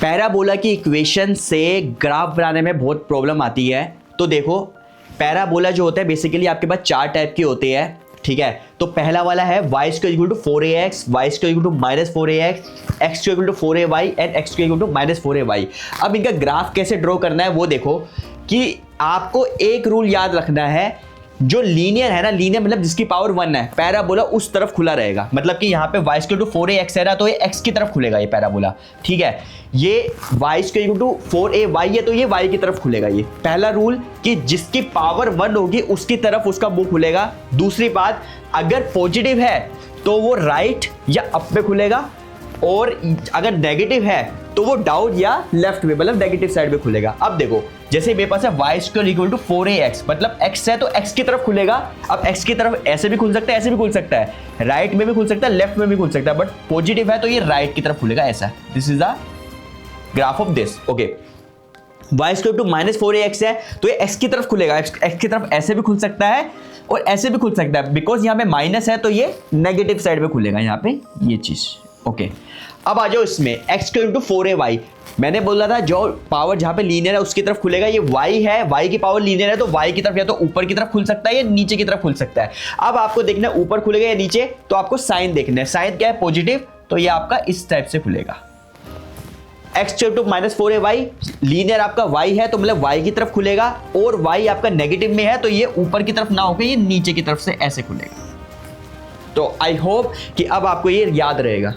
Parabola की equation से graph बनाने में बहुत प्रॉब्लम आती है। तो देखो, पैराबोला जो होता है बेसिकली आपके पास चार टाइप के होते हैं, ठीक है। तो पहला वाला है y square equal to 4ax, y square equal to minus 4ax, x square equal to 4ay and x square equal to minus 4ay। अब इनका ग्राफ कैसे ड्रॉ करना है वो देखो कि आपको एक रूल याद रखना है, जो लीनियर है ना, लीनियर मतलब जिसकी पावर 1 है, पैराबोला उस तरफ खुला रहेगा। मतलब कि यहाँ पे y स्क्वायर टू 4ax है ना, तो ये x की तरफ खुलेगा ये पैराबोला, ठीक है। ये y स्क्वायर टू 4ay है तो ये y की तरफ खुलेगा। ये पहला रूल कि जिसकी पावर 1 होगी उसकी तरफ उसका मुंह खुलेगा। दूसरी बात, अगर पॉजिटिव है तो वो राइट या अप में खुलेगा, और अगर नेगेटिव है तो वो डाउन या लेफ्ट में, मतलब नेगेटिव साइड में खुलेगा। अब देखो, जैसे मेरे पास है y square equal to 4ax, मतलब x है तो x की तरफ खुलेगा। अब x की तरफ ऐसे भी खुल सकता है, ऐसे भी खुल सकता है, राइट में भी खुल सकता है, लेफ्ट में भी खुल सकता है, बट पॉजिटिव है तो ये राइट की तरफ खुलेगा, ऐसा। This is the graph of this, okay. y square to minus 4ax है तो ये x की तरफ खुलेगा, x की तरफ ऐसे भी खुल सकता है और ऐसे भी खुल सकता है, बिकॉज यहाँ पे माइनस है तो ये नेगेटिव साइड में खुलेगा, यहाँ पे ये चीज, ओके। अब आ जाओ इसमें x स्क्वायर टू 4ay। मैंने बोला था जो पावर जहां पे लीनियर है उसकी तरफ खुलेगा। ये y है, y की पावर लीनियर है तो y की तरफ या तो ऊपर की तरफ खुल सकता है या नीचे की तरफ खुल सकता है। अब आपको देखना है ऊपर खुलेगा या नीचे, तो आपको साइन देखना है। साइन क्या है? पॉजिटिव, तो ये आपका इस टाइप से खुलेगा। x square to minus 4ay, linear आपका y है तो मतलब y की तरफ खुलेगा, और y आपका नेगेटिव में है तो ये ऊपर की तरफ ना होकर ये नीचे की तरफ से ऐसे खुलेगा। तो आई होप कि अब आपको ये याद रहेगा।